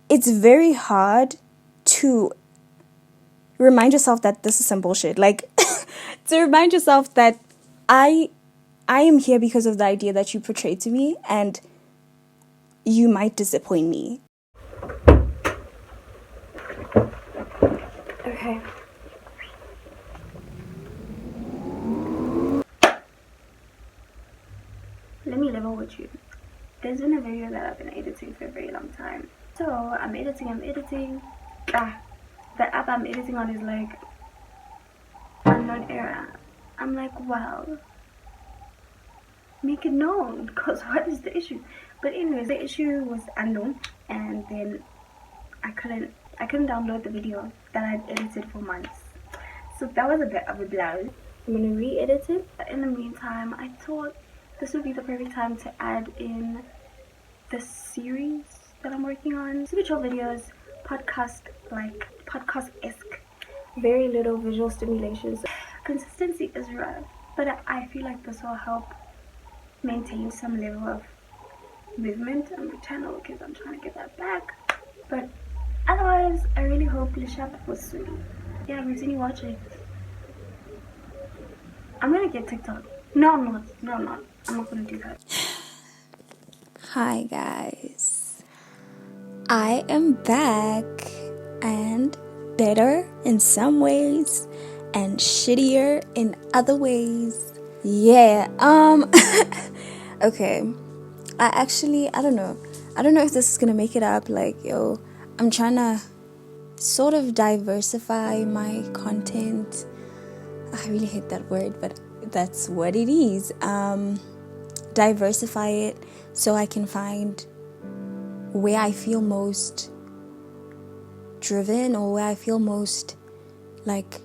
it's very hard to remind yourself that this is some bullshit. Like, to remind yourself that I am here because of the idea that you portrayed to me, and you might disappoint me. Okay. Let me level with you. There's been a video that I've been editing for a very long time. So I'm editing. The app I'm editing on is like unknown error. I'm like, well, make it known, because what is the issue? But anyways, the issue was unknown, and then I couldn't download the video that I'd edited for months. So that was a bit of a blow. I'm gonna re-edit it. In the meantime, I thought this would be the perfect time to add in the series that I'm working on. Spiritual videos, podcast-esque, very little visual stimulation. So consistency is rough, but I feel like this will help maintain some level of movement on the channel, because I'm trying to get that back. But otherwise, I really hope Lishap was sweet. Yeah, continue watching. I'm gonna get TikTok. No, I'm not. I'm not gonna do that. Hi guys, I am back, and better in some ways and shittier in other ways. Yeah. Okay. I don't know if this is gonna make it up. Like, I'm trying to sort of diversify my content. I really hate that word, but that's what it is. Diversify it so I can find where I feel most driven, or where I feel most like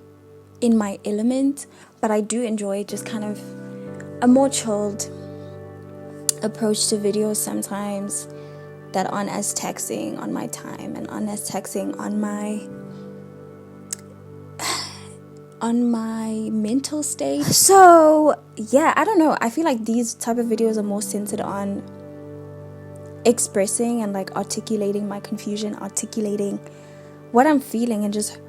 in my element. But I do enjoy just kind of a more chilled approach to videos sometimes, that aren't as taxing on my time and aren't as taxing on my mental state. So yeah, I don't know, I feel like these type of videos are more centered on expressing and like articulating my confusion, articulating what I'm feeling, and just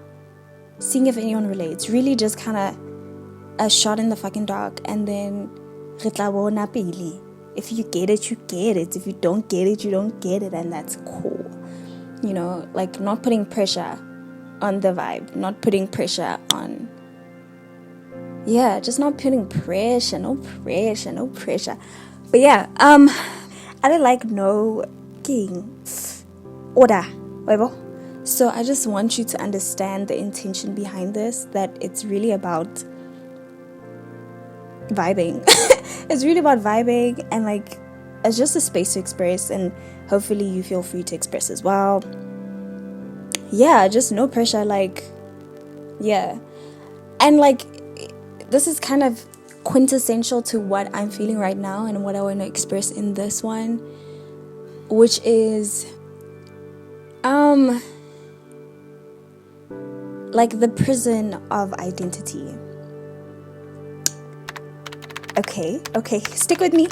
seeing if anyone relates. Really just kind of a shot in the fucking dark, and then if you get it, you get it. If you don't get it, you don't get it, and that's cool. You know, like not putting pressure on the vibe, not putting pressure on, just not putting pressure, no pressure. But yeah, I don't like no king order, whatever. So I just want you to understand the intention behind this, that it's really about vibing. It's really about vibing, and like it's just a space to express, and hopefully you feel free to express as well. Yeah, just no pressure, like, yeah. And like, this is kind of quintessential to what I'm feeling right now and what I want to express in this one, which is like the prison of identity. Okay, stick with me.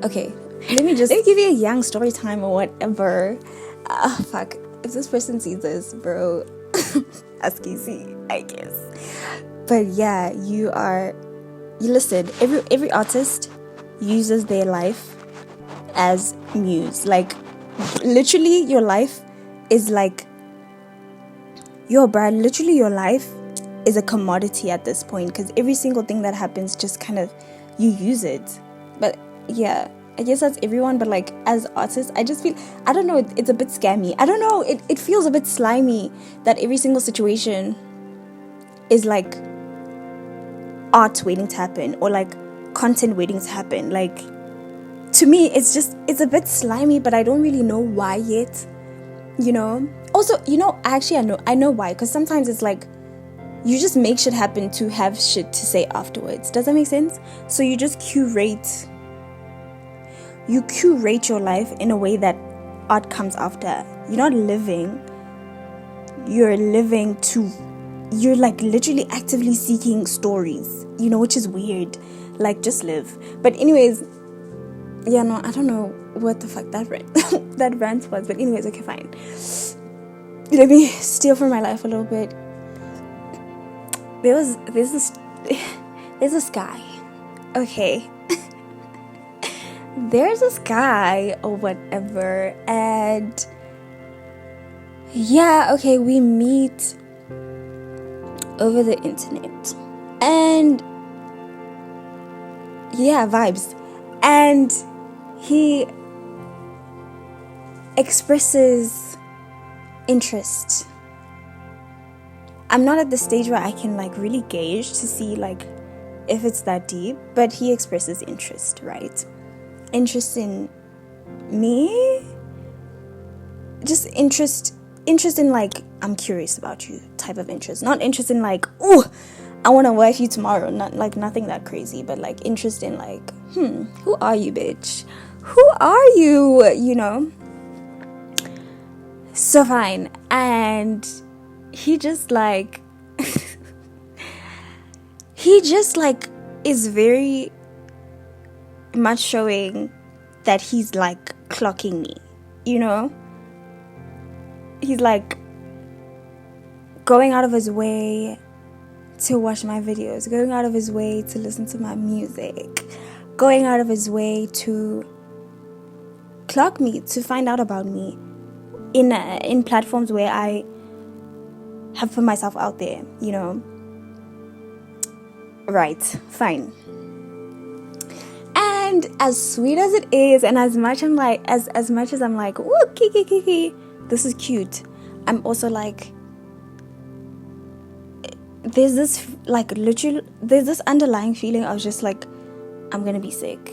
Okay, let me give you a young story time or whatever. Fuck, if this person sees this, bro, ask easy, I guess. But yeah, you listen, every artist uses their life as muse. Like, literally your life is like, literally your life is a commodity at this point, because every single thing that happens, just kind of, you use it. But yeah, I guess that's everyone, but like as artists, I just feel, I don't know, it's a bit scammy. I don't know, it feels a bit slimy that every single situation is like art waiting to happen, or like content waiting to happen. Like, to me, it's a bit slimy, but I don't really know why yet, you know. Also, you know, I know why, because sometimes it's like, you just make shit happen to have shit to say afterwards. Does that make sense? So you just curate your life in a way that art comes after. You're not living. You're like literally actively seeking stories, you know, which is weird. Like, just live. But anyways, yeah, no, I don't know. what the fuck that rant that rant was. But anyways, okay, fine. Let me steal from my life a little bit. There's this guy. Okay. There's this guy or whatever, and yeah, okay, we meet over the internet, and yeah, vibes, and he expresses interest. I'm not at the stage where I can like really gauge to see like if it's that deep, but he expresses interest, right? Interest in me, just interest in like, I'm curious about you type of interest, not interest in like, oh, I want to wife you tomorrow, not like nothing that crazy, but like interest in like, who are you, bitch? Who are you? You know? So fine. And he just like is very much showing that he's like clocking me, you know? He's like going out of his way to watch my videos, going out of his way to listen to my music, going out of his way to clock me, to find out about me in platforms where I have put myself out there, you know? Right, fine. And as sweet as it is, and as much I'm like, as much as I'm like, ooh, kiki, this is cute, I'm also like, there's this like literal, there's this underlying feeling of just like, I'm gonna be sick.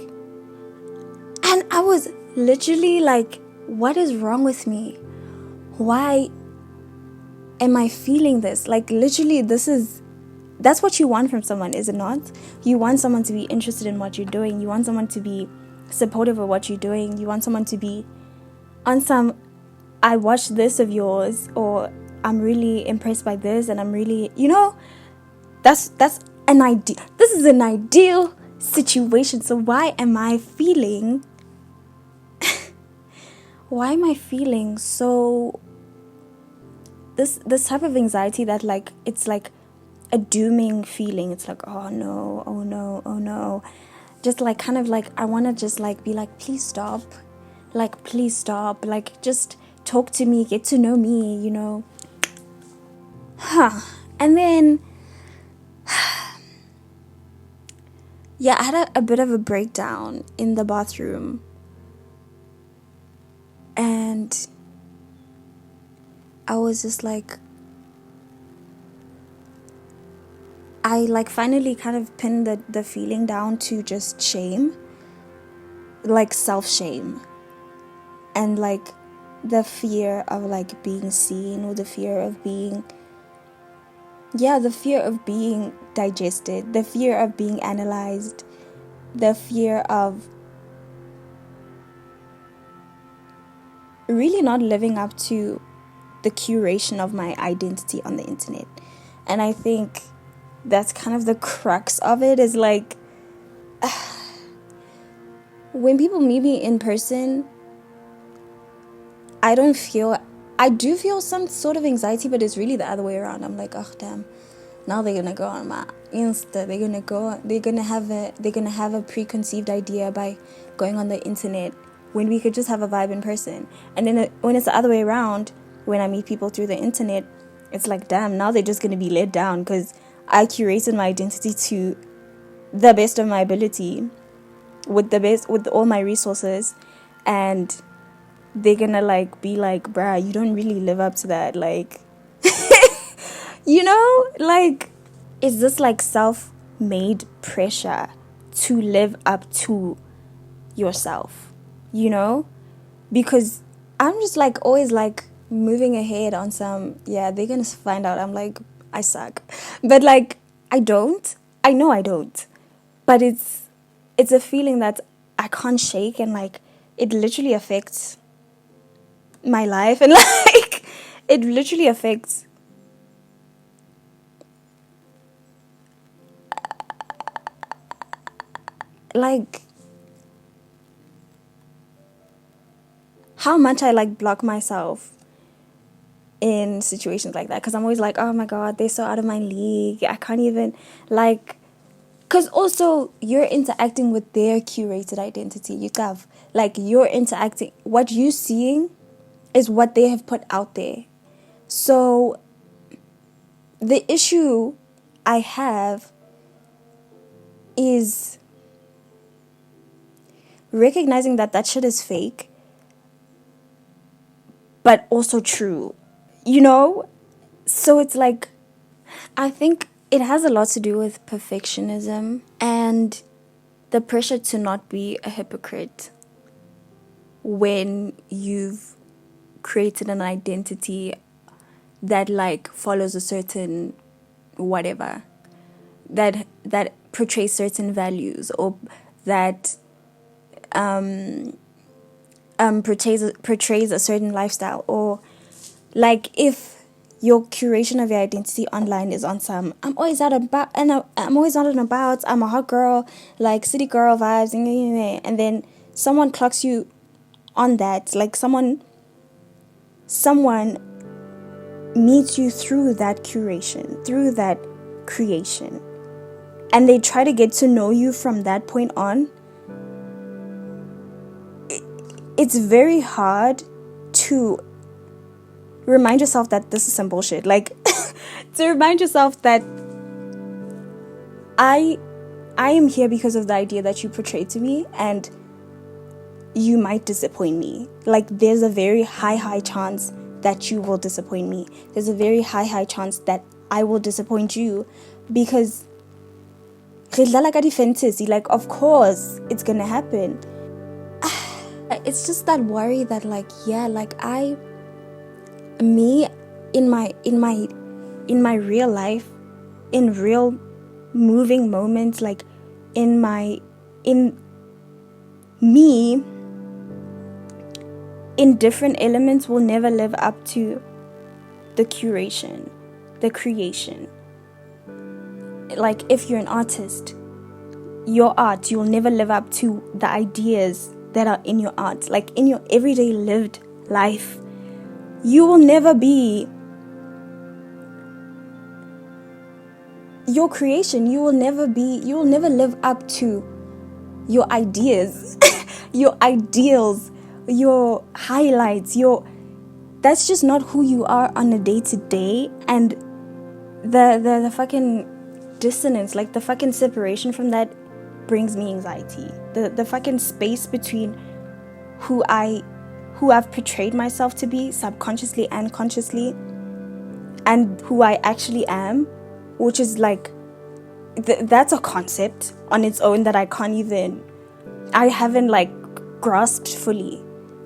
And I was literally like, what is wrong with me? Why am I feeling this? Like literally, that's what you want from someone, is it not? You want someone to be interested in what you're doing. You want someone to be supportive of what you're doing. You want someone to be on some, I watched this of yours, or I'm really impressed by this, and I'm really, you know, that's an ideal. This is an ideal situation. So why am I feeling so this type of anxiety that like, it's like a dooming feeling. It's like, oh no, just like kind of like, I want to just like be like, please stop, like just talk to me, get to know me, you know. And then yeah, I had a bit of a breakdown in the bathroom, and I was just like, I like finally kind of pinned the feeling down to just shame, like self-shame, and like the fear of like being seen, or the fear of being digested, the fear of being analyzed, the fear of really not living up to the curation of my identity on the internet. And I think that's kind of the crux of it, is like, when people meet me in person, I do feel some sort of anxiety, but it's really the other way around. I'm like, oh damn, now they're gonna go on my Insta, they're gonna have a preconceived idea by going on the internet, when we could just have a vibe in person. And then when it's the other way around, when I meet people through the internet, it's like, damn, now they're just gonna be let down because I curated my identity to the best of my ability, with all my resources, and they're gonna like be like, bruh, you don't really live up to that, like you know, like, is this like self-made pressure to live up to yourself, you know? Because I'm just like always like moving ahead on some, yeah, they're gonna find out I'm like, I suck, but like, I know I don't, but it's a feeling that I can't shake, and like, it literally affects my life, and like, it literally affects like how much I like block myself in situations like that, because I'm always like, oh my god, they're so out of my league, I can't even, like, because also you're interacting with their curated identity. You have, like, you're interacting, what you seeing is what they have put out there. So the issue I have is recognizing that that shit is fake, but also true, you know? So it's like, I think it has a lot to do with perfectionism and the pressure to not be a hypocrite when you've created an identity that, like, follows a certain whatever, that portrays certain values, or that portrays a certain lifestyle. Or, like, if your curation of your identity online is on some, I'm always out about, and I'm always out and about, I'm a hot girl, like city girl vibes, and then someone clocks you on that, like someone meets you through that curation, through that creation, and they try to get to know you from that point on. It's very hard to remind yourself that this is some bullshit. Like, to remind yourself that I am here because of the idea that you portrayed to me, and you might disappoint me. Like, there's a very high chance that you will disappoint me. There's a very high chance that I will disappoint you, because like, of course it's gonna happen. It's just that worry that, like, yeah, like, in my real life, in real moving moments, like, in me, in different elements, will never live up to the curation, the creation. Like, if you're an artist, your art, you'll never live up to the ideas that are in your art. Like, in your everyday lived life, you will never be your creation. You will never live up to your ideas, your ideals, your highlights, that's just not who you are on a day-to-day. And the fucking dissonance, like the fucking separation from that, brings me anxiety. The fucking space between who I've portrayed myself to be, subconsciously and consciously, and who I actually am, which is like, that's a concept on its own that I haven't like grasped fully.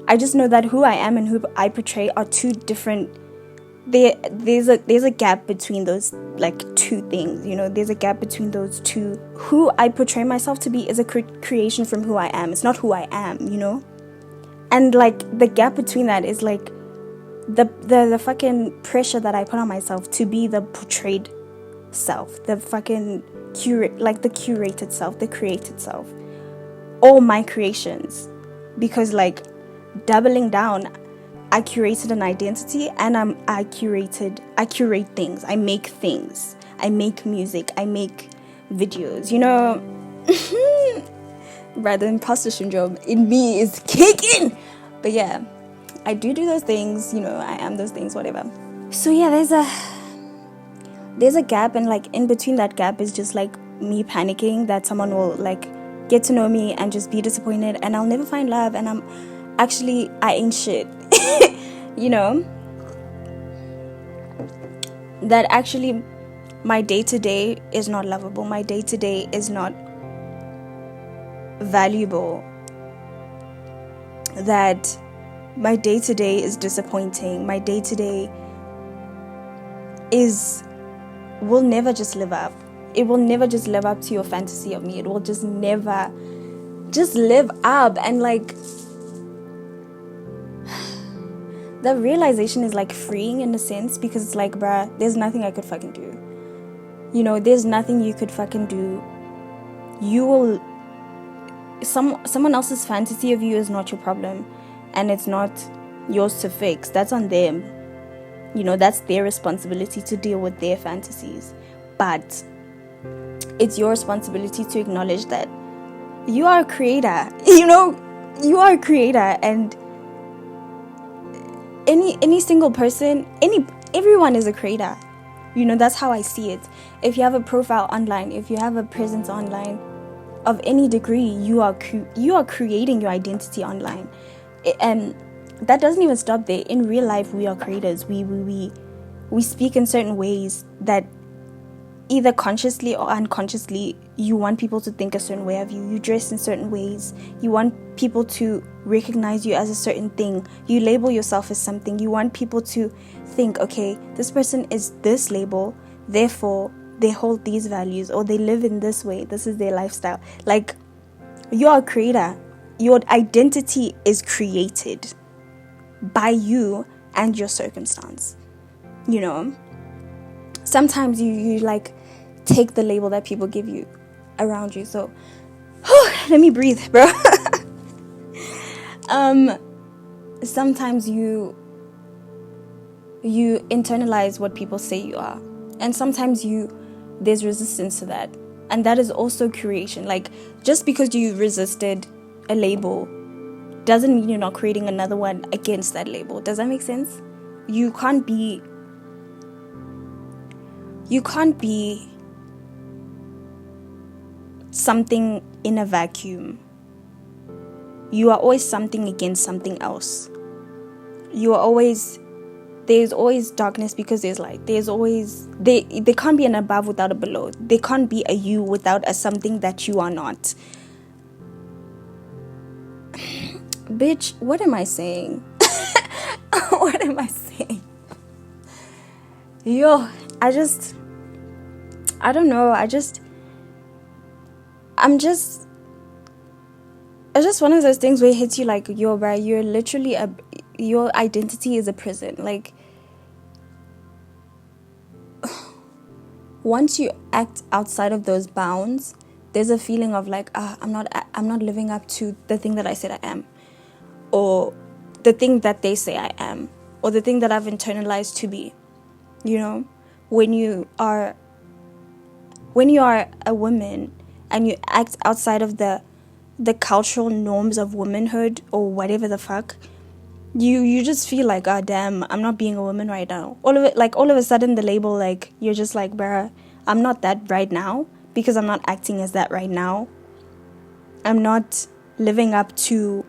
I just know that who I am and who I portray are two different. There's a gap between those, like, two things, you know. There's a gap between those two. Who I portray myself to be is a creation from who I am. It's not who I am, you know. And like, the gap between that is like the fucking pressure that I put on myself to be the portrayed self, the fucking the curated self, the created self, all my creations. Because, like, doubling down, I curated an identity, and I curate things. I make things. I make music. I make videos. You know, rather imposter syndrome in me is kicking. But yeah, I do those things. You know, I am those things. Whatever. So yeah, there's a gap, and like, in between that gap is just like me panicking that someone will like get to know me and just be disappointed, and I'll never find love, and I ain't shit. You know, that actually my day-to-day is not lovable, my day-to-day is not valuable, that my day-to-day is disappointing, my day-to-day will never just live up. It will never just live up to your fantasy of me. It will just never just live up. And like, the realization is like freeing in a sense, because it's like, bruh, there's nothing I could fucking do. You know, there's nothing you could fucking do. You will, someone else's fantasy of you is not your problem. and it's not yours to fix. That's on them. That's their responsibility to deal with their fantasies. But it's your responsibility to acknowledge that you are a creator. You are a creator, and any single person, everyone is a creator. That's how I see it. If you have a profile online, if you have a presence online of any degree, you are creating your identity online. And that doesn't even stop there. In real life, we are creators. We speak in certain ways that either consciously or unconsciously, you want people to think a certain way of you. You dress in certain ways. You want people to recognize you as a certain thing. You label yourself as something. You want people to think, okay, this person is this label, therefore they hold these values, or they live in this way. This is their lifestyle. Like, you're a creator. Your identity is created by you and your circumstance. Sometimes you like take the label that people give you around you. So let me breathe, bro. Sometimes you internalize what people say you are, and sometimes there's resistance to that, and that is also creation. Like, just because you resisted a label doesn't mean you're not creating another one against that label. Does that make sense? You can't be something in a vacuum. You are always something against something else. There's always darkness because there's light. There's always, there can't be an above without a below. There can't be a you without a something that you are not. Bitch, what am I saying? What am I saying? Yo, I don't know. It's just one of those things where it hits you like, yo, bro, you're literally your identity is a prison. Like, once you act outside of those bounds, there's a feeling of like, I'm not living up to the thing that I said I am, or the thing that they say I am, or the thing that I've internalized to be. When you are a woman and you act outside of the cultural norms of womanhood or whatever the fuck, you just feel like, God damn, I'm not being a woman right now. All of a sudden the label, like, you're just like, bruh, I'm not that right now because I'm not acting as that right now. I'm not living up to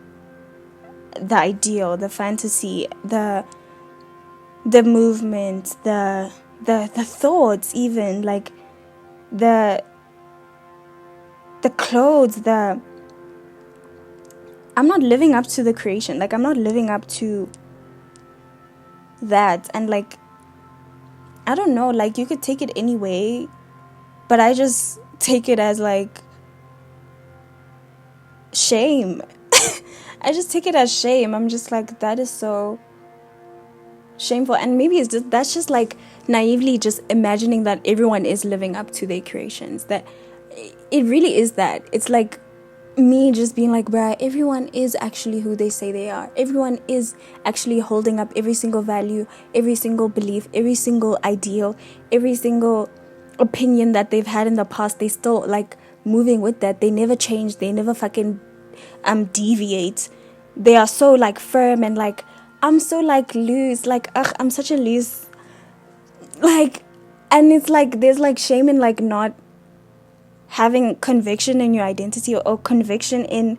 the ideal, the fantasy, the movement, the thoughts, even like the clothes, I'm not living up to the creation. Like, I'm not living up to that. And like, I don't know, like, you could take it anyway, but I just take it as like shame. I just take it as shame. I'm just like, that is so shameful. And maybe that's just like naively just imagining that everyone is living up to their creations. That it really is that. It's like me just being like, bruh, everyone is actually who they say they are. Everyone is actually holding up every single value, every single belief, every single ideal, every single opinion that they've had in the past. They still like moving with that. They never change. They never fucking deviate. They are so like firm and like, I'm so like loose. Like, I'm such a loose. Like, and it's like, there's like shame in like not having conviction in your identity, or conviction in,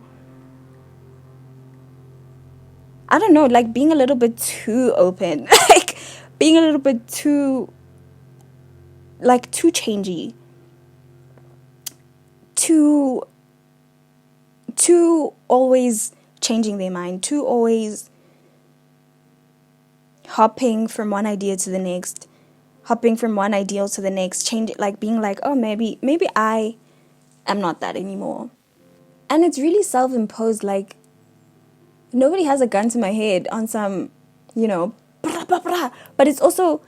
I don't know, like being a little bit too open, like being a little bit too, like too changey, too always changing their mind, too always hopping from one idea to the next, hopping from one ideal to the next, change it, like being like, oh, maybe I am not that anymore. And it's really self-imposed. Like, nobody has a gun to my head on some, blah, blah, blah. But it's also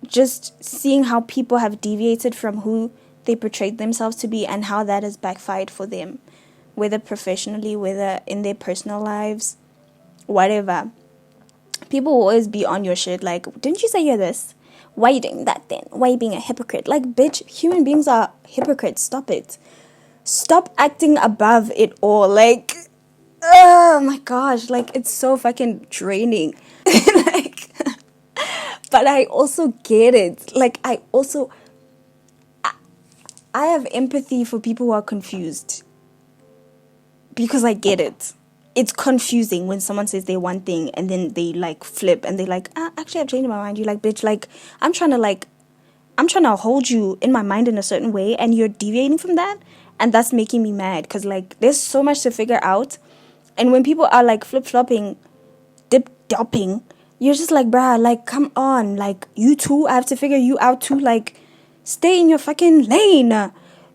just seeing how people have deviated from who they portrayed themselves to be and how that has backfired for them. whether professionally, whether in their personal lives, whatever, people will always be on your shit. Like, didn't you say you're this? Why are you doing that then? Why are you being a hypocrite? Like, bitch, human beings are hypocrites. Stop it. Stop acting above it all. Like, oh my gosh. Like, it's so fucking draining. Like, but I also get it. Like, I have empathy for people who are confused. Because I get it. It's confusing when someone says they one thing and then they like flip and they like, actually I've changed my mind. You're like, bitch, like I'm trying to hold you in my mind in a certain way and you're deviating from that, and that's making me mad because like there's so much to figure out. And when people are like flip-flopping, dip-dopping, you're just like, bruh, like come on, like you too, I have to figure you out too, like stay in your fucking lane.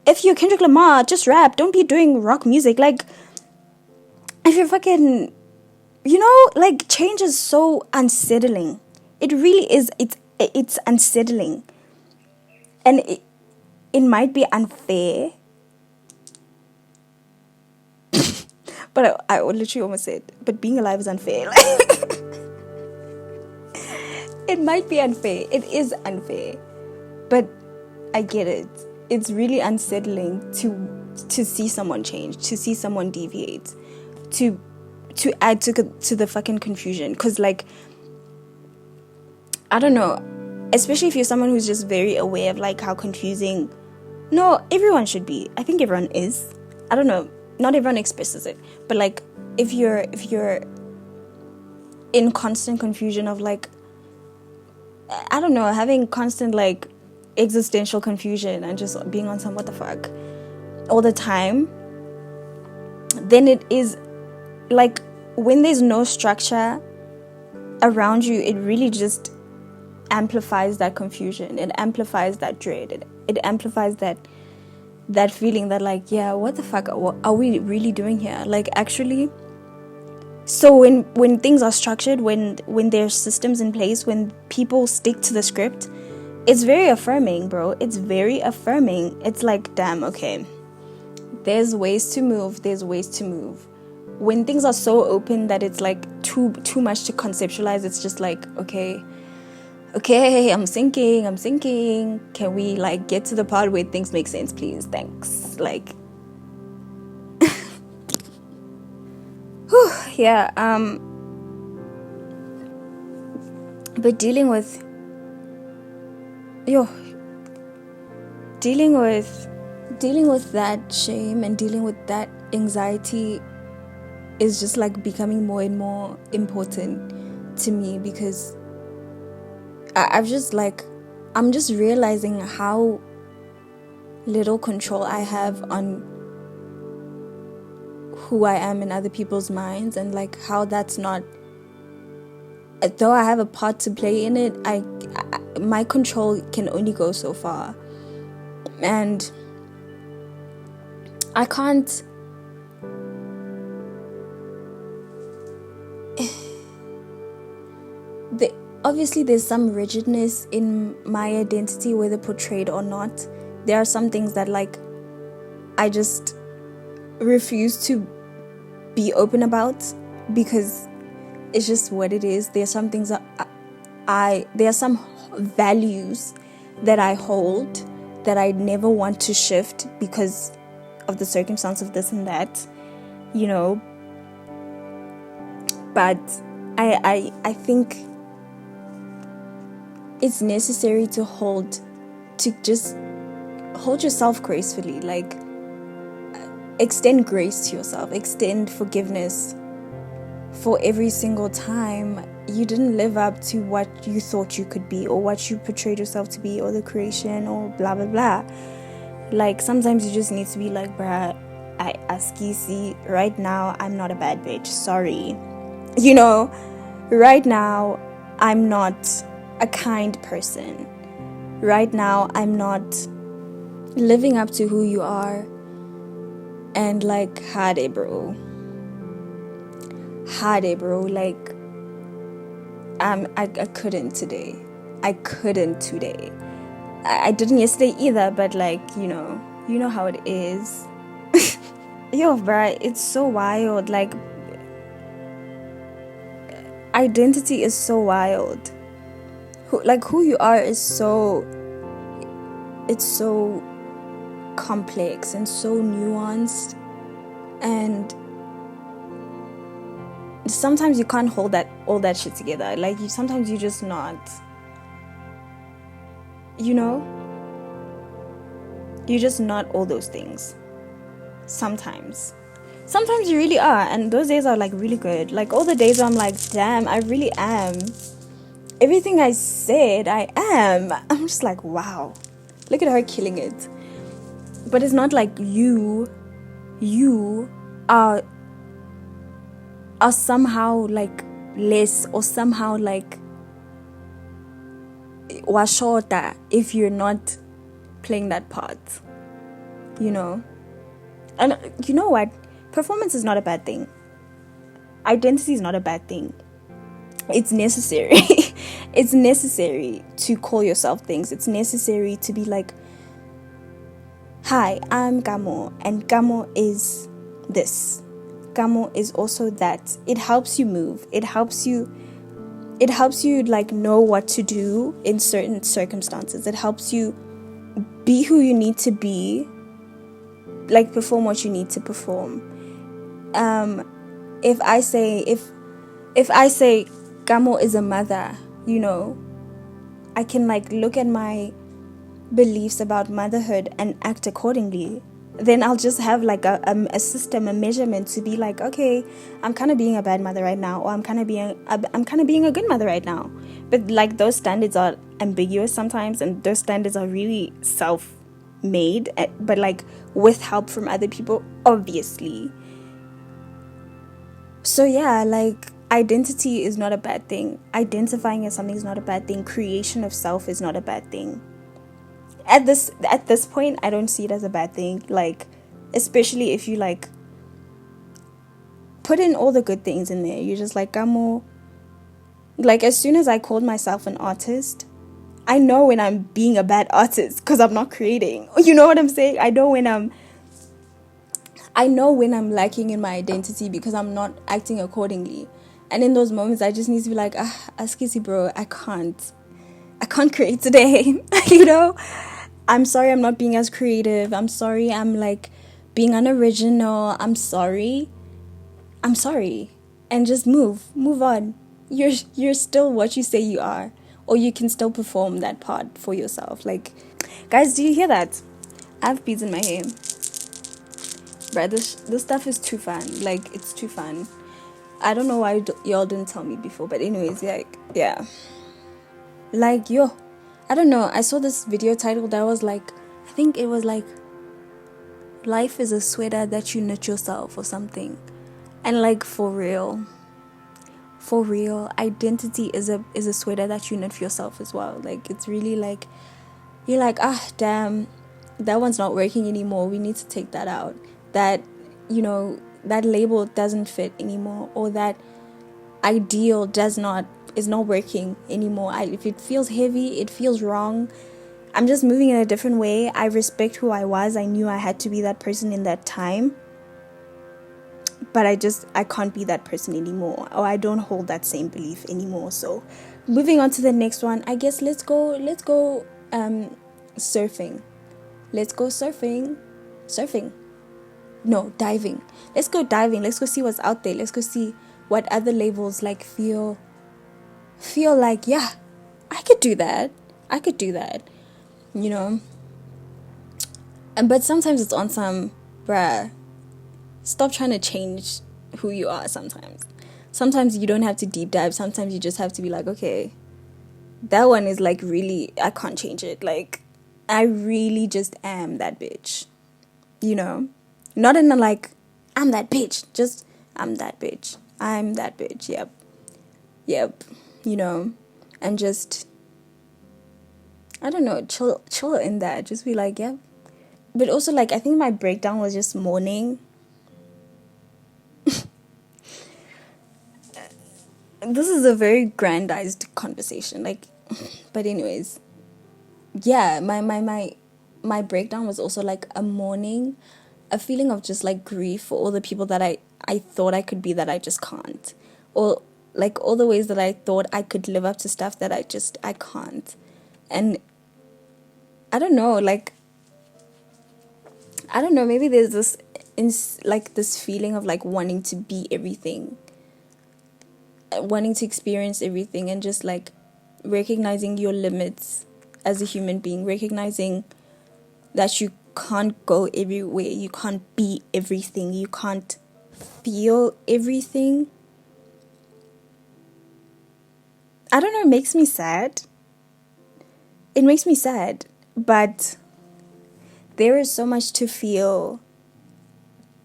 If you're Kendrick Lamar, just rap, don't be doing rock music. Like, if you're fucking, like change is so unsettling. It really is. It's unsettling. And it might be unfair. But I literally almost said, but being alive is unfair. It might be unfair. It is unfair. But I get it. It's really unsettling to see someone change, to see someone deviate. To add to the fucking confusion, because like I don't know, especially if you're someone who's just very aware of like how confusing, no, everyone should be. I think everyone is. I don't know, not everyone expresses it, but like if you're in constant confusion of like, I don't know, having constant like existential confusion and just being on some what the fuck all the time, then it is like when there's no structure around you, it really just amplifies that confusion. It amplifies that dread. It amplifies that feeling that like, yeah, what the fuck are we really doing here? Like actually. So when things are structured, when there's systems in place, when people stick to the script, it's very affirming, bro. It's very affirming. It's like, damn, okay. There's ways to move. When things are so open that it's like too much to conceptualize, it's just like, okay, I'm sinking. Can we like get to the part where things make sense, please? Thanks. Like, whew, yeah. But dealing with that shame and dealing with that anxiety is just like becoming more and more important to me, because I'm just realizing how little control I have on who I am in other people's minds, and like how that's not, though I have a part to play in it, my control can only go so far, and I can't. Obviously there's some rigidness in my identity, whether portrayed or not. There are some things that like I just refuse to be open about because it's just what it is. There are some things that there are some values that I hold that I never want to shift because of the circumstance of this and that, but I think it's necessary to just hold yourself gracefully, like extend grace to yourself, extend forgiveness for every single time you didn't live up to what you thought you could be or what you portrayed yourself to be or the creation or blah blah blah. Like sometimes you just need to be like, bruh, see, right now I'm not a bad bitch, sorry, right now I'm not a kind person, right now I'm not living up to who you are, and like hade bro, like I couldn't today, I didn't yesterday either, but like you know how it is. Yo, bruh, it's so wild. Like, identity is so wild. Who you are is so, it's so complex and so nuanced, and sometimes you can't hold that all that shit together. Like, sometimes you just not, you know, you're just not all those things. Sometimes you really are, and those days are like really good. Like, all the days where I'm like, damn, I really am everything I said I am. I'm just like, wow, look at her killing it. But it's not like you are somehow like less, or somehow like washota if you're not playing that part, you know. And you know what, performance is not a bad thing, identity is not a bad thing. It's necessary. It's necessary to call yourself things. It's necessary to be like, hi, I'm Kamo, and Kamo is this, Kamo is also that. It helps you move, it helps you like know what to do in certain circumstances. It helps you be who you need to be, like perform what you need to perform. If I say Kamo is a mother, you know, I can like look at my beliefs about motherhood and act accordingly. Then I'll just have like a system, a measurement to be like, okay, I'm kind of being a bad mother right now, or I'm kind of being a good mother right now. But like, those standards are ambiguous sometimes, and those standards are really self-made, but like with help from other people, obviously. So yeah, like, identity is not a bad thing. Identifying as something is not a bad thing. Creation of self is not a bad thing. At this point, I don't see it as a bad thing. Like, especially if you like put in all the good things in there. You're just like, Kamo. Like, as soon as I called myself an artist, I know when I'm being a bad artist because I'm not creating. You know what I'm saying? I know when I'm lacking in my identity because I'm not acting accordingly. And in those moments, I just need to be like, excuse me, bro, I can't create today. You know, I'm sorry I'm not being as creative. I'm sorry I'm like being unoriginal. I'm sorry. And just move on. You're still what you say you are, or you can still perform that part for yourself. Like, guys, do you hear that? I have beads in my hair. Bruh, this stuff is too fun. Like, it's too fun. I don't know why y'all didn't tell me before, but anyways, like, yeah. Like, yo, I don't know. I saw this video title that was like, I think it was like, life is a sweater that you knit yourself or something. And like, for real, identity is a sweater that you knit for yourself as well. Like, it's really like, you're like, damn, that one's not working anymore. We need to take that out. That, you know, that label doesn't fit anymore, or that ideal is not working anymore. If it feels heavy, it feels wrong, I'm just moving in a different way. I respect who I was. I knew I had to be that person in that time, but I can't be that person anymore, or I don't hold that same belief anymore. So moving on to the next one, I guess let's go surfing. Let's go surfing. No, diving. Let's go diving. Let's go see what's out there. Let's go see what other labels like feel like, yeah, I could do that, you know. But sometimes it's on some, bruh, stop trying to change who you are. Sometimes you don't have to deep dive. Sometimes you just have to be like, okay, that one is like, really, I can't change it. Like, I really just am that bitch, you know. Not in a like, I'm that bitch, just I'm that bitch. Yep, you know. And just, I don't know, chill in that. Just be like, yep. But also, like, I think my breakdown was just mourning. This is a very grandized conversation, like, but anyways, yeah, my breakdown was also like a mourning a feeling of just like grief for all the people that I thought I could be that I just can't, or like all the ways that I thought I could live up to stuff that I can't. And I don't know, like, I don't know, maybe there's this like this feeling of like wanting to be everything, wanting to experience everything, and just like recognizing your limits as a human being, recognizing that you can't go everywhere, you can't be everything, you can't feel everything. I don't know, it makes me sad. It makes me sad, but there is so much to feel,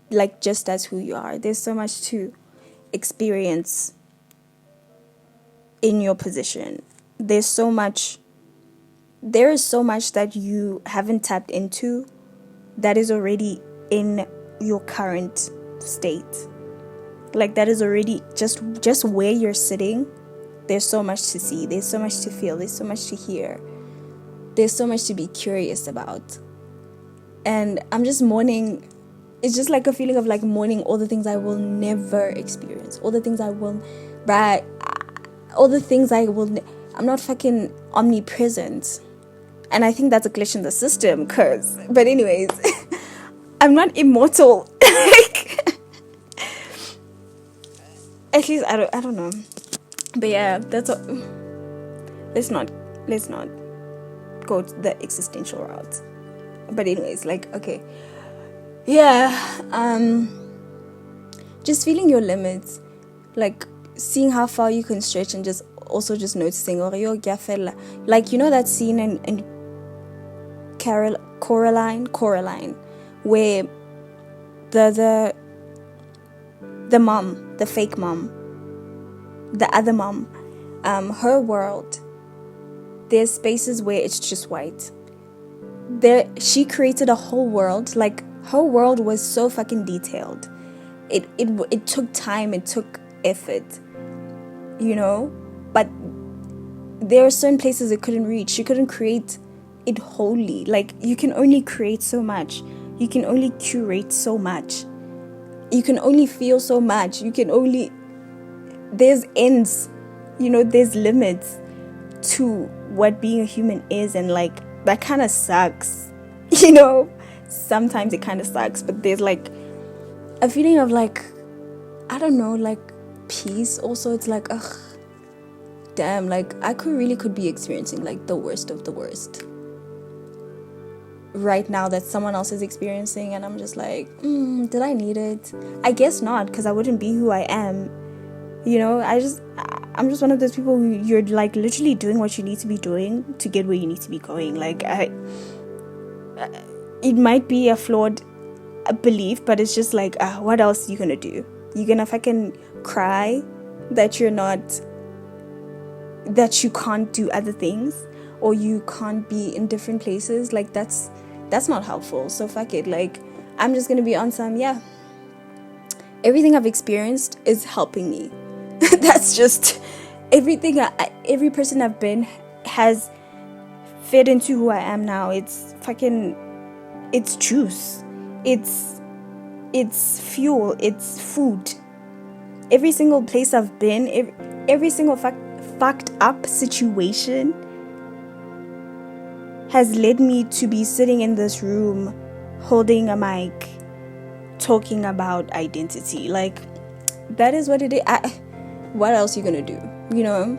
like, just as who you are. There's so much to experience in your position. There is so much that you haven't tapped into that is already in your current state. Like, that is already just where you're sitting. There's so much to see, there's so much to feel, there's so much to hear, there's so much to be curious about. And I'm just mourning. It's just like a feeling of like mourning all the things I will never experience, all the things I will, right? All the things I'm not fucking omnipresent. And I think that's a glitch in the system, but anyways, I'm not immortal. Like, at least I don't know. But yeah, that's all. Let's not go to the existential route. But anyways, like, okay. Yeah, just feeling your limits, like seeing how far you can stretch, and just also just noticing, like, you know that scene in Coraline, where the mom, the fake mom, the other mom, her world, there's spaces where it's just white. There, she created a whole world. Like, her world was so fucking detailed. It took time, it took effort, you know. But there are certain places it couldn't reach. She couldn't create it wholly. Like, you can only create so much. You can only curate so much. You can only feel so much. There's ends, you know. There's limits to what being a human is, and like, that kind of sucks, you know. Sometimes it kind of sucks, but there's like a feeling of like, I don't know, like peace also. It's like, ugh, damn, like I could be experiencing like the worst of the worst right now that someone else is experiencing, and I'm just like, did I need it? I guess not, because I wouldn't be who I am, you know. I'm just one of those people who you're like literally doing what you need to be doing to get where you need to be going. Like, it might be a flawed belief, but it's just like, what else are you gonna do? You gonna fucking cry that you can't do other things, or you can't be in different places? Like, that's not helpful. So fuck it. Like, I'm just gonna be on some, yeah, everything I've experienced is helping me. That's just everything. Every person I've been has fed into who I am now. It's juice, it's fuel, it's food. Every single place I've been, every single fucked up situation has led me to be sitting in this room holding a mic talking about identity. Like, that is what it is. What else are you gonna do, you know?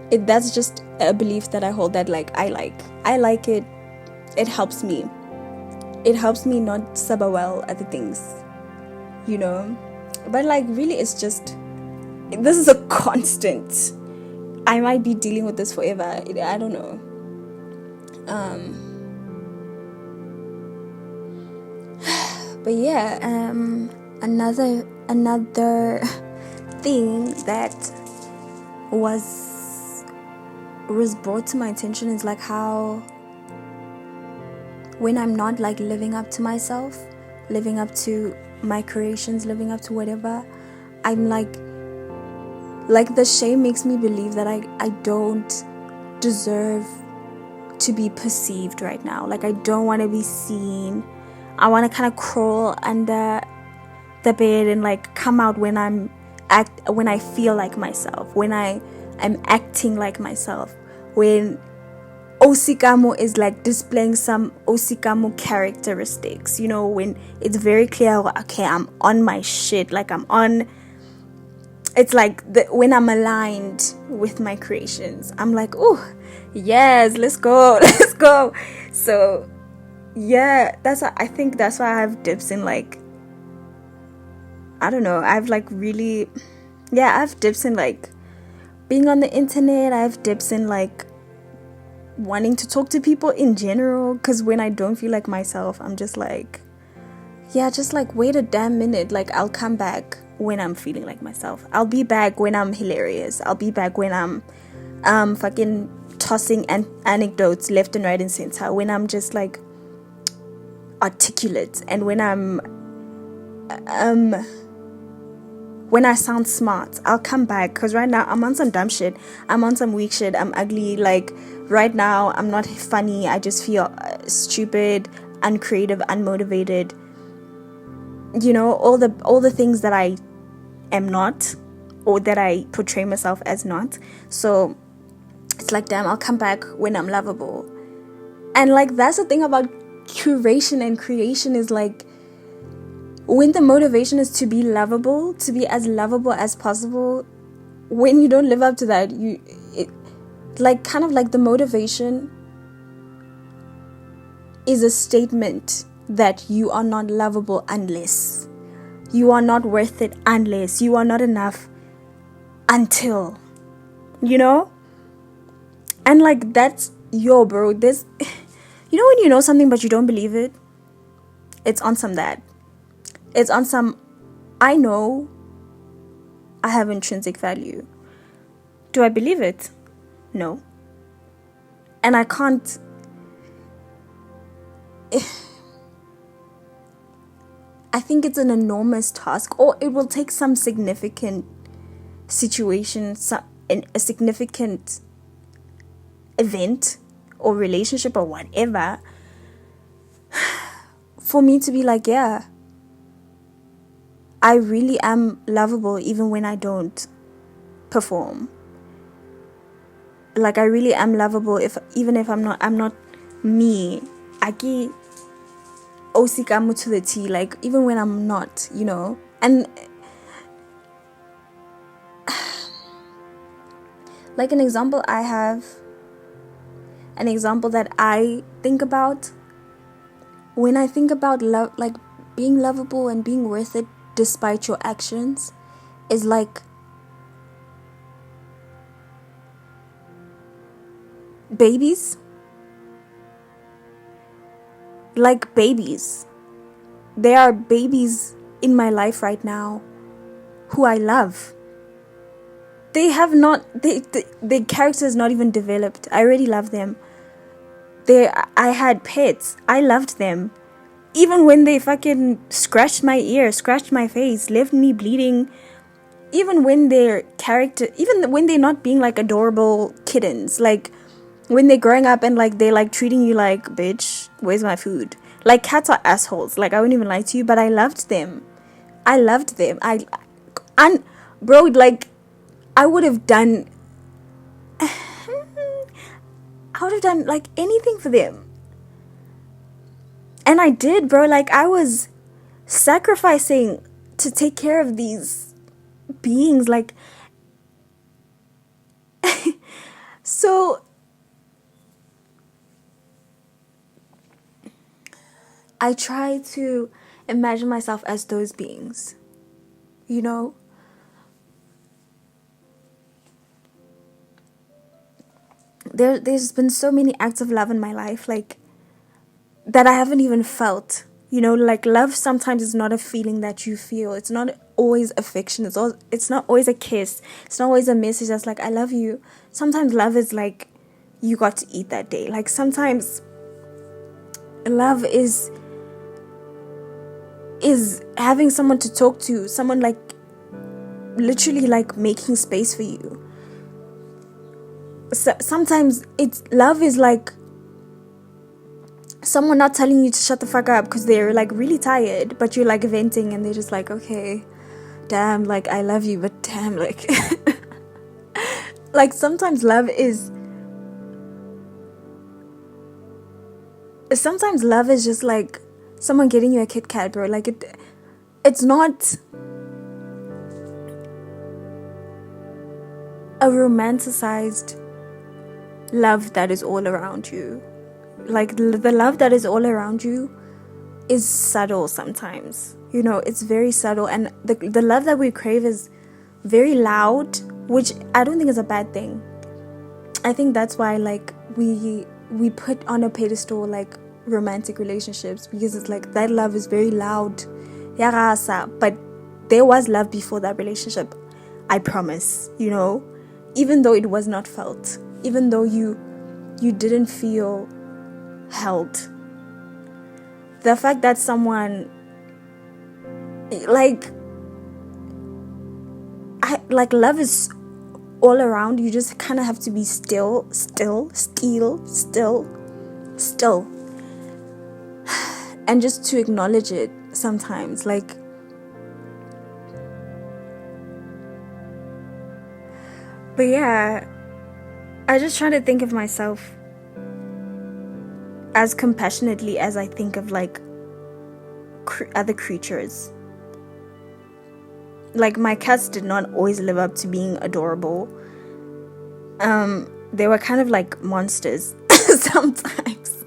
That's just a belief that I hold, that like I like it. It helps me not suffer well at the things, you know. But like, really, it's just, this is a constant. I might be dealing with this forever. I don't know. But yeah, another thing that was brought to my attention is like how when I'm not like living up to myself, living up to my creations, living up to whatever, I'm like the shame makes me believe that I don't deserve to be perceived right now. Like, I don't want to be seen. I want to kind of crawl under the bed and like come out when when I feel like myself, when I'm acting like myself, when Ausi Kamo is like displaying some Ausi Kamo characteristics, you know, when it's very clear, okay, I'm on my shit, like it's like when I'm aligned with my creations, I'm like, oh yes, let's go let's go. So yeah, I think that's why I have dips in like, I don't know, I have dips in like being on the internet. I have dips in like wanting to talk to people in general, because when I don't feel like myself, I'm just like, yeah, just like wait a damn minute, like I'll come back when I'm feeling like myself. I'll be back when I'm hilarious. I'll be back when I'm fucking tossing anecdotes left and right and center, when I'm just like articulate, and when I sound smart. I'll come back, because right now I'm on some dumb shit, I'm on some weak shit, I'm ugly. Like right now I'm not funny, I just feel stupid, uncreative, unmotivated, you know, all the things that I am not, or that I portray myself as not. So it's like, damn, I'll come back when I'm lovable. And like that's the thing about curation and creation, is like, when the motivation is to be lovable, to be as lovable as possible, when you don't live up to that, like kind of like the motivation is a statement that you are not lovable unless, you are not worth it unless, you are not enough until, you know? And like that's, yo bro, this you know when you know something but you don't believe it? It's on some that. It's on some, I know I have intrinsic value. Do I believe it? No. And I can't. I think it's an enormous task, or it will take some significant situation, a significant event or relationship or whatever, for me to be like, yeah, I really am lovable even when I don't perform. Like I really am lovable even if I'm not me. Aki Ausi Kamo to the T, like even when I'm not, you know. And like an example that I think about when I think about love, like being lovable and being worth it despite your actions, is like babies. Like babies. There are babies in my life right now who I love. They have not, their character is not even developed. I already love them. I had pets. I loved them. Even when they fucking scratched my ear, scratched my face, left me bleeding, even when their character, even when they're not being like adorable kittens, like when they're growing up and like they're like treating you like, bitch, where's my food? Like cats are assholes. Like I wouldn't even lie to you, but I loved them. And bro, like I would have done like anything for them. And I did, bro. Like I was sacrificing to take care of these beings, like so I try to imagine myself as those beings, you know. There's been so many acts of love in my life, like that I haven't even felt, you know. Like love sometimes is not a feeling that you feel. It's not always affection. It's not always a kiss. It's not always a message that's like I love you. Sometimes love is like you got to eat that day. Like sometimes love is having someone to talk to, someone like literally like making space for you. So sometimes love is like someone not telling you to shut the fuck up because they're like really tired, but you're like venting and they're just like, okay, damn, like I love you, but damn, like like sometimes love is just like someone getting you a Kit Kat, bro. Like it's not a romanticized love that is all around you. Like the love that is all around you is subtle sometimes, you know. It's very subtle, and the love that we crave is very loud, which I don't think is a bad thing. I think that's why like we put on a pedestal like romantic relationships, because it's like that love is very loud, but there was love before that relationship, I promise, you know. Even though it was not felt, even though you didn't feel held, the fact that someone like love is all around, you just kind of have to be still, and just to acknowledge it sometimes. Like, but yeah, I just try to think of myself as compassionately as I think of like other creatures. Like, my cats did not always live up to being adorable. They were kind of like monsters sometimes,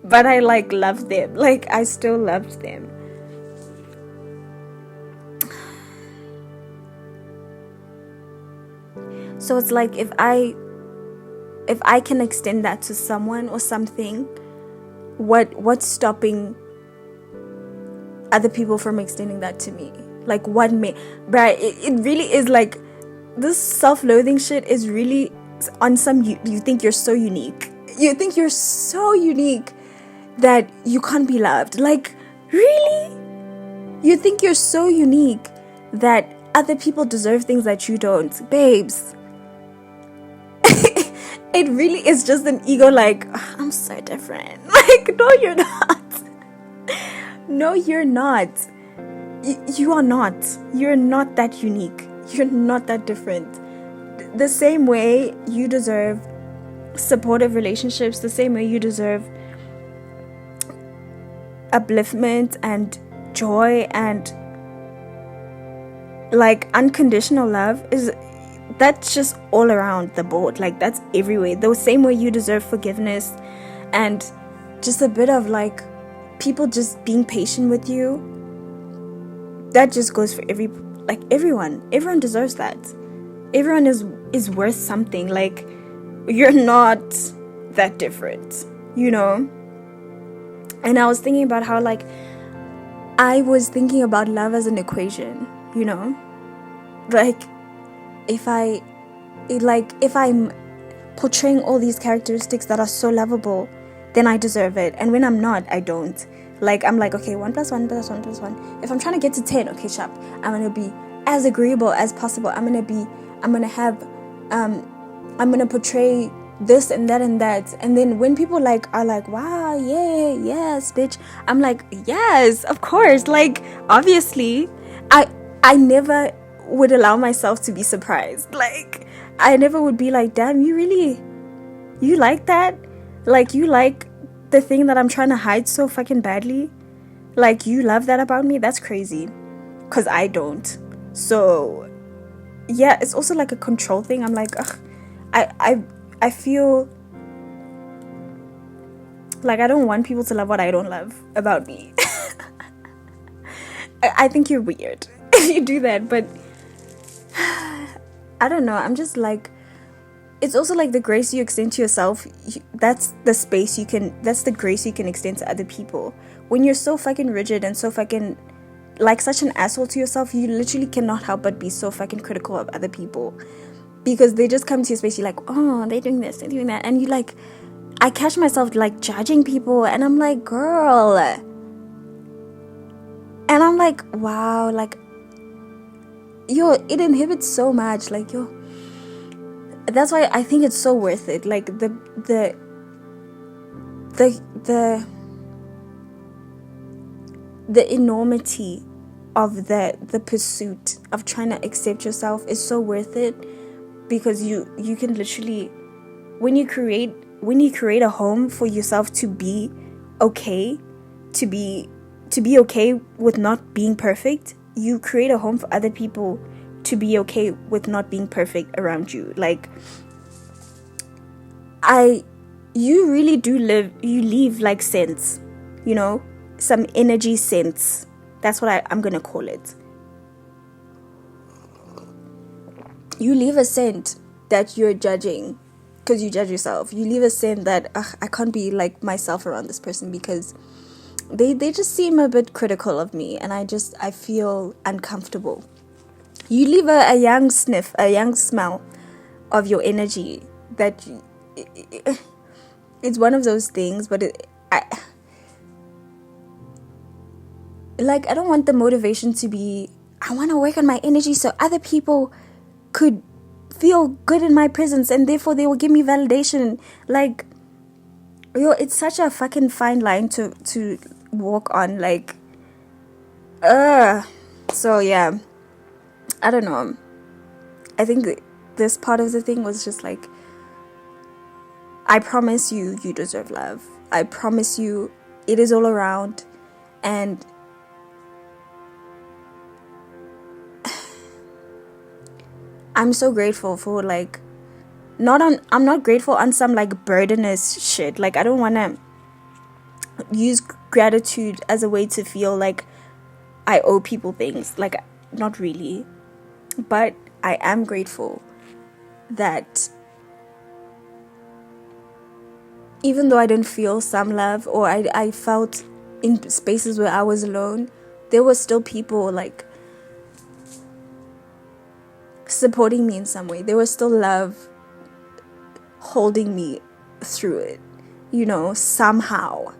but I like loved them. Like, I still loved them. So it's like, if I can extend that to someone or something, what's stopping other people from extending that to me? Like, what may, but it really is like, this self-loathing shit is really on some, you think you're so unique. You think you're so unique that you can't be loved. Like, really? You think you're so unique that other people deserve things that you don't? Babes. It really is just an ego, like, oh, I'm so different. Like, no, you're not. No, you're not. You are not. You're not that unique. You're not that different. The same way you deserve supportive relationships, the same way you deserve upliftment and joy and like unconditional love, that's just all around the board. Like, that's everywhere. The same way you deserve forgiveness and just a bit of like people just being patient with you, that just goes for everyone deserves that. Everyone is worth something. Like, you're not that different, you know. And I was thinking about how, like, I was thinking about love as an equation, you know. Like, if I'm portraying all these characteristics that are so lovable, then I deserve it. And when I'm not, I don't. Like, I'm like, okay, 1 + 1 + 1 + 1. If I'm trying to get to 10, okay, sharp, I'm gonna be as agreeable as possible. I'm gonna portray this and that and that. And then when people are like, wow, yeah, yes, bitch, I'm like, yes, of course. Like, obviously, I never would allow myself to be surprised. Like, I never would be like, damn, you like that? Like, you like the thing that I'm trying to hide so fucking badly? Like, you love that about me? That's crazy. Because I don't. So, yeah, it's also like a control thing. I'm like, ugh, I feel like I don't want people to love what I don't love about me. I think you're weird if you do that, but I don't know. I'm just like, it's also like the grace you extend to yourself, that's the grace you can extend to other people. When you're so fucking rigid and so fucking like such an asshole to yourself, you literally cannot help but be so fucking critical of other people, because they just come to your space, you're like, oh, they're doing this, they're doing that, and you like, I catch myself like judging people, and I'm like, girl, and I'm like, wow, like, yo, it inhibits so much, like, yo. That's why I think it's so worth it. Like, the the the enormity of the pursuit of trying to accept yourself is so worth it, because you can literally, when you create a home for yourself to be okay, to be okay with not being perfect, you create a home for other people to be okay with not being perfect around you. Like, you really do leave like sense, some energy sense. That's what I'm gonna call it. You leave a scent that you're judging because you judge yourself. You leave a scent that I can't be like myself around this person because they just seem a bit critical of me, and I feel uncomfortable. You leave a young sniff, a young smell of your energy that it's one of those things, but I don't want the motivation to be, I want to work on my energy so other people could feel good in my presence and therefore they will give me validation. Like, it's such a fucking fine line to walk on. Like, so yeah, I don't know. I think this part of the thing was just like, I promise you deserve love. I promise you it is all around. And I'm so grateful for, like, I'm not grateful on some like burdenous shit. Like, I don't want to use gratitude as a way to feel like I owe people things. Like, not really. But I am grateful that even though I didn't feel some love, or I felt in spaces where I was alone, there were still people like supporting me in some way. There was still love holding me through it, somehow.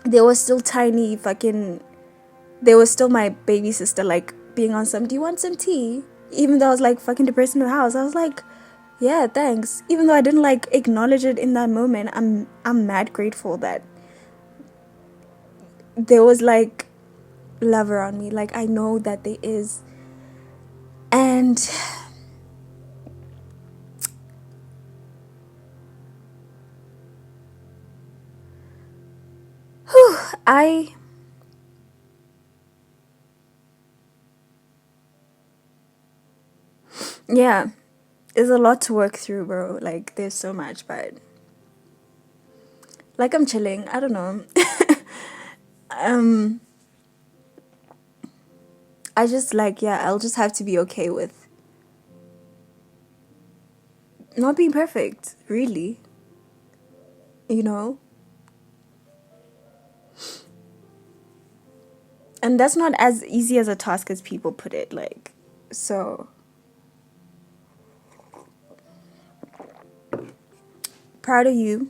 There was still there was still my baby sister, like, being on some, do you want some tea? Even though I was like fucking depressed in the house, I was like, yeah, thanks. Even though I didn't like acknowledge it in that moment, I'm mad grateful that there was like love around me. Like, I know that there is. And yeah, there's a lot to work through, bro. Like, there's so much, but like, I'm chilling. I don't know. I just like, yeah, I'll just have to be okay with not being perfect, really. And that's not as easy as a task as people put it, like, so proud of you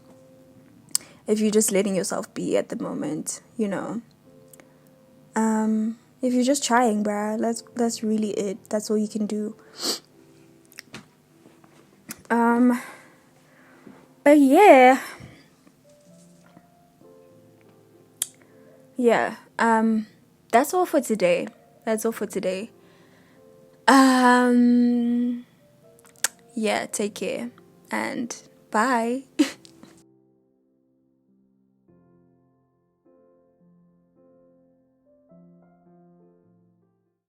if you're just letting yourself be at the moment, if you're just trying, bruh, that's really it. That's all you can do. But yeah, that's all for today. Yeah, take care and bye.